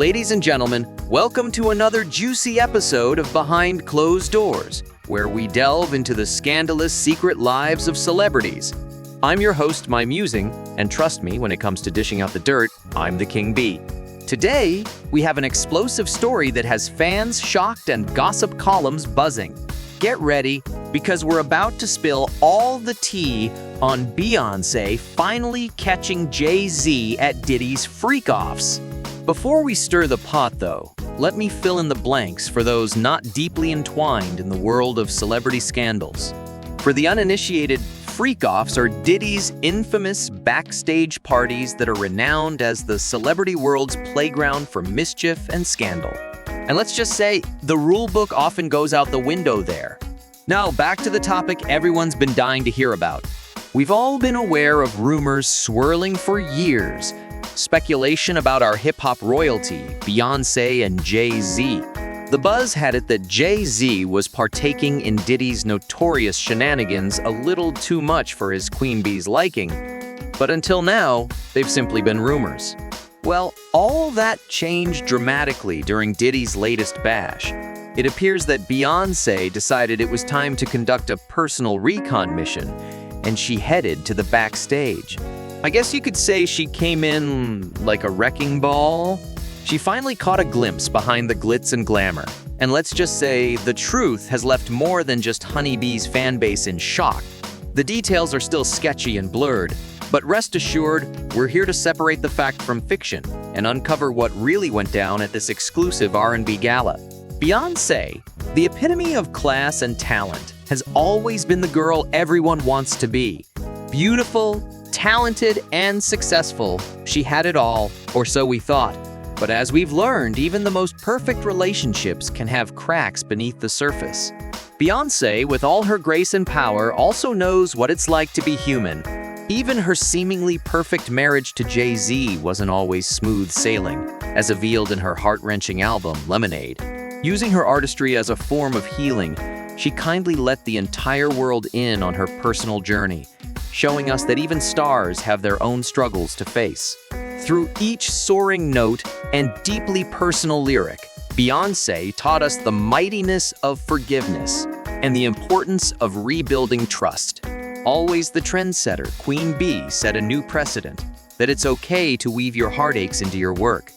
Ladies and gentlemen, welcome to another juicy episode of Behind Closed Doors, where we delve into the scandalous secret lives of celebrities. I'm your host, Mymusing, and trust me, when it comes to dishing out the dirt, I'm the King Bee. Today, we have an explosive story that has fans shocked and gossip columns buzzing. Get ready, because we're about to spill all the tea on Beyonce finally catching Jay-Z at Diddy's freak-offs. Before we stir the pot, though, let me fill in the blanks for those not deeply entwined in the world of celebrity scandals. For the uninitiated, freak-offs are Diddy's infamous backstage parties that are renowned as the celebrity world's playground for mischief and scandal. And let's just say, the rule book often goes out the window there. Now, back to the topic everyone's been dying to hear about. We've all been aware of rumors swirling for years. Speculation about our hip-hop royalty, Beyonce and Jay-Z. The buzz had it that Jay-Z was partaking in Diddy's notorious shenanigans a little too much for his Queen Bee's liking. But until now, they've simply been rumors. Well, all that changed dramatically during Diddy's latest bash. It appears that Beyonce decided it was time to conduct a personal recon mission, and she headed to the backstage. I guess you could say she came in like a wrecking ball. She finally caught a glimpse behind the glitz and glamour. And let's just say the truth has left more than just Honeybee's fan base in shock. The details are still sketchy and blurred, but rest assured, we're here to separate the fact from fiction and uncover what really went down at this exclusive R&B gala. Beyonce, the epitome of class and talent, has always been the girl everyone wants to be. Beautiful, talented, and successful, she had it all, or so we thought. But as we've learned, even the most perfect relationships can have cracks beneath the surface. Beyonce, with all her grace and power, also knows what it's like to be human. Even her seemingly perfect marriage to Jay-Z wasn't always smooth sailing, as revealed in her heart-wrenching album, Lemonade. Using her artistry as a form of healing, she kindly let the entire world in on her personal journey, showing us that even stars have their own struggles to face. Through each soaring note and deeply personal lyric, Beyoncé taught us the mightiness of forgiveness and the importance of rebuilding trust. Always the trendsetter, Queen Bee set a new precedent that it's okay to weave your heartaches into your work.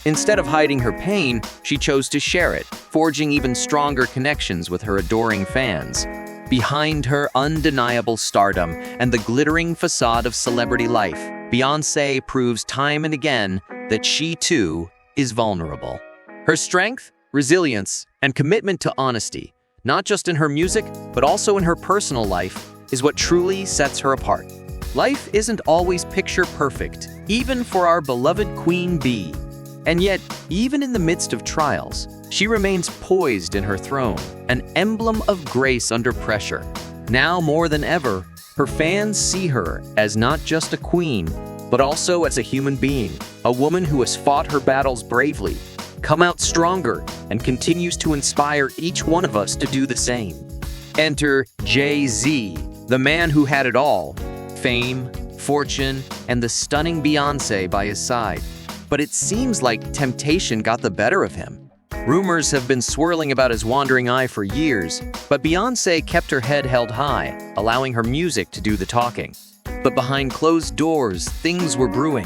Instead of hiding her pain, she chose to share it, forging even stronger connections with her adoring fans. Behind her undeniable stardom and the glittering facade of celebrity life, Beyoncé proves time and again that she, too, is vulnerable. Her strength, resilience, and commitment to honesty, not just in her music, but also in her personal life, is what truly sets her apart. Life isn't always picture perfect, even for our beloved Queen Bee. And yet, even in the midst of trials, she remains poised in her throne, an emblem of grace under pressure. Now more than ever, her fans see her as not just a queen, but also as a human being, a woman who has fought her battles bravely, come out stronger, and continues to inspire each one of us to do the same. Enter Jay-Z, the man who had it all: fame, fortune, and the stunning Beyoncé by his side. But it seems like temptation got the better of him. Rumors have been swirling about his wandering eye for years, but Beyoncé kept her head held high, allowing her music to do the talking. But behind closed doors, things were brewing.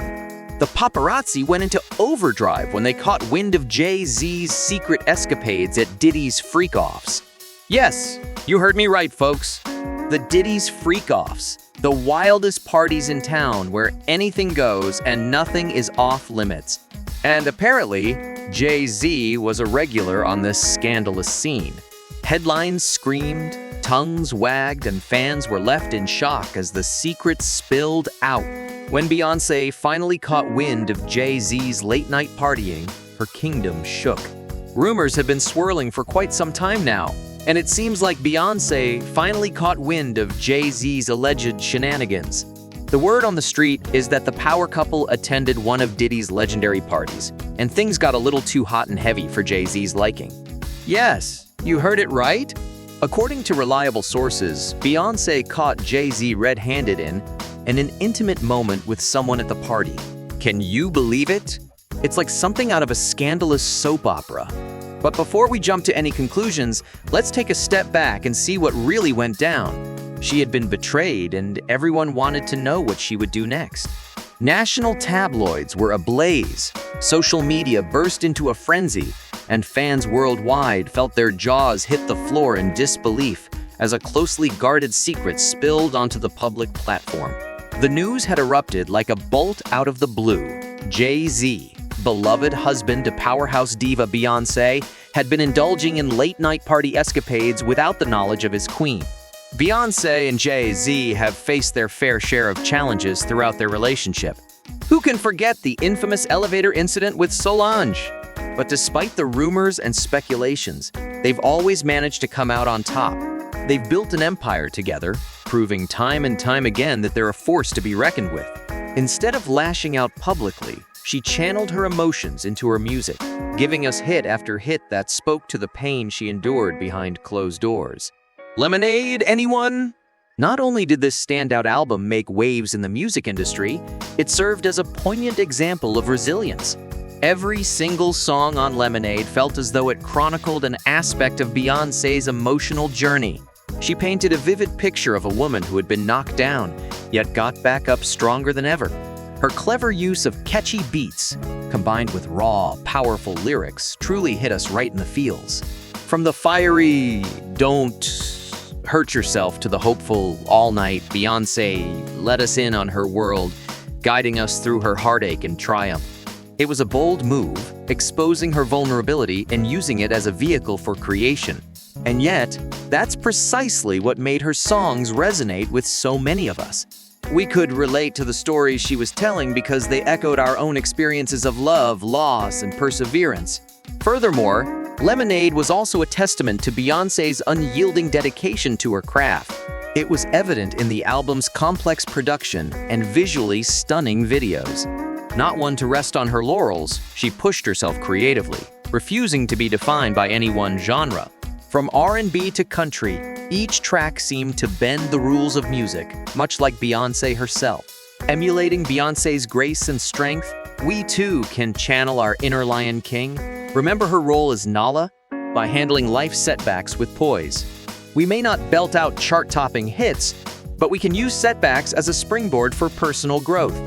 The paparazzi went into overdrive when they caught wind of Jay-Z's secret escapades at Diddy's freak-offs. Yes, you heard me right, folks. The Diddy's freak-offs. The wildest parties in town where anything goes and nothing is off limits. And apparently, Jay-Z was a regular on this scandalous scene. Headlines screamed, tongues wagged, and fans were left in shock as the secrets spilled out. When Beyoncé finally caught wind of Jay-Z's late-night partying, her kingdom shook. Rumors have been swirling for quite some time now, and it seems like Beyoncé finally caught wind of Jay-Z's alleged shenanigans. The word on the street is that the power couple attended one of Diddy's legendary parties, and things got a little too hot and heavy for Jay-Z's liking. Yes, you heard it right. According to reliable sources, Beyoncé caught Jay-Z red-handed in an intimate moment with someone at the party. Can you believe it? It's like something out of a scandalous soap opera. But before we jump to any conclusions, let's take a step back and see what really went down. She had been betrayed, and everyone wanted to know what she would do next. National tabloids were ablaze, social media burst into a frenzy, and fans worldwide felt their jaws hit the floor in disbelief as a closely guarded secret spilled onto the public platform. The news had erupted like a bolt out of the blue. Jay-Z, beloved husband to powerhouse diva Beyonce, had been indulging in late-night party escapades without the knowledge of his queen. Beyonce and Jay-Z have faced their fair share of challenges throughout their relationship. Who can forget the infamous elevator incident with Solange? But despite the rumors and speculations, they've always managed to come out on top. They've built an empire together, proving time and time again that they're a force to be reckoned with. Instead of lashing out publicly, she channeled her emotions into her music, giving us hit after hit that spoke to the pain she endured behind closed doors. Lemonade, anyone? Not only did this standout album make waves in the music industry, it served as a poignant example of resilience. Every single song on Lemonade felt as though it chronicled an aspect of Beyoncé's emotional journey. She painted a vivid picture of a woman who had been knocked down, yet got back up stronger than ever. Her clever use of catchy beats, combined with raw, powerful lyrics, truly hit us right in the feels. From the fiery, "Don't hurt yourself" to the hopeful, all-night, Beyoncé let us in on her world, guiding us through her heartache and triumph. It was a bold move, exposing her vulnerability and using it as a vehicle for creation. And yet, that's precisely what made her songs resonate with so many of us. We could relate to the stories she was telling because they echoed our own experiences of love, loss, and perseverance. Furthermore, Lemonade was also a testament to Beyoncé's unyielding dedication to her craft. It was evident in the album's complex production and visually stunning videos. Not one to rest on her laurels, she pushed herself creatively, refusing to be defined by any one genre. From R&B to country, each track seemed to bend the rules of music, much like Beyoncé herself. Emulating Beyoncé's grace and strength, we too can channel our inner Lion King. Remember her role as Nala? By handling life setbacks with poise. We may not belt out chart-topping hits, but we can use setbacks as a springboard for personal growth.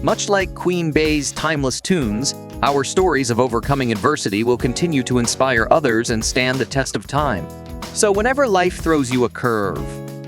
Much like Queen Bey's timeless tunes, our stories of overcoming adversity will continue to inspire others and stand the test of time. So whenever life throws you a curve,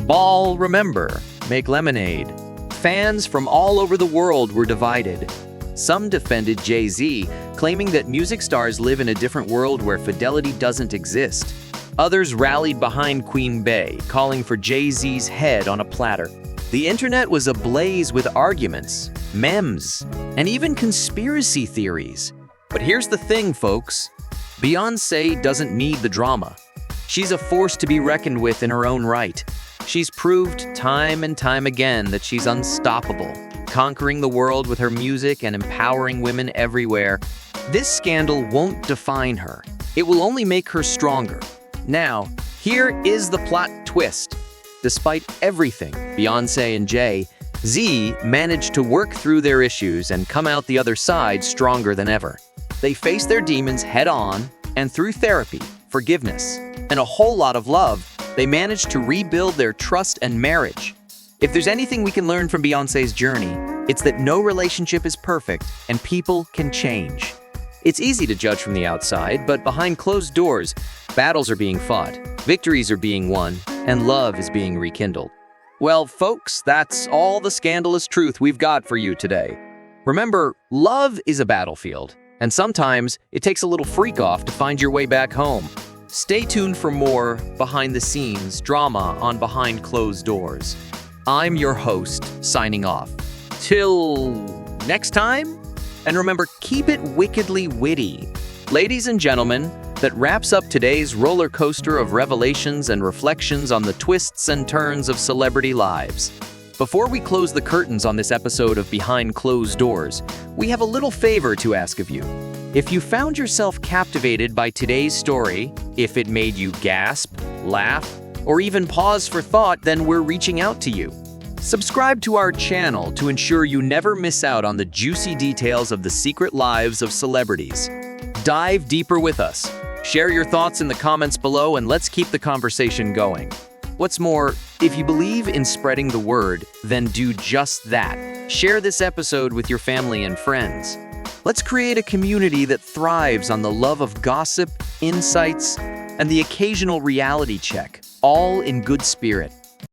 ball, remember, make lemonade. Fans from all over the world were divided. Some defended Jay-Z, claiming that music stars live in a different world where fidelity doesn't exist. Others rallied behind Queen Bey, calling for Jay-Z's head on a platter. The internet was ablaze with arguments, memes, and even conspiracy theories. But here's the thing, folks. Beyoncé doesn't need the drama. She's a force to be reckoned with in her own right. She's proved time and time again that she's unstoppable, conquering the world with her music and empowering women everywhere. This scandal won't define her. It will only make her stronger. Now, here is the plot twist. Despite everything, Beyoncé and Jay-Z managed to work through their issues and come out the other side stronger than ever. They faced their demons head-on, and through therapy, forgiveness, and a whole lot of love, they managed to rebuild their trust and marriage. If there's anything we can learn from Beyoncé's journey, it's that no relationship is perfect and people can change. It's easy to judge from the outside, but behind closed doors, battles are being fought, victories are being won, and love is being rekindled. Well, folks, that's all the scandalous truth we've got for you today. Remember, love is a battlefield, and sometimes it takes a little freak-off to find your way back home. Stay tuned for more behind-the-scenes drama on Behind Closed Doors. I'm your host, signing off. Till next time, and remember, keep it wickedly witty. Ladies and gentlemen, that wraps up today's roller coaster of revelations and reflections on the twists and turns of celebrity lives. Before we close the curtains on this episode of Behind Closed Doors, we have a little favor to ask of you. If you found yourself captivated by today's story, if it made you gasp, laugh, or even pause for thought, then we're reaching out to you. Subscribe to our channel to ensure you never miss out on the juicy details of the secret lives of celebrities. Dive deeper with us. Share your thoughts in the comments below and let's keep the conversation going. What's more, if you believe in spreading the word, then do just that. Share this episode with your family and friends. Let's create a community that thrives on the love of gossip, insights, and the occasional reality check, all in good spirit.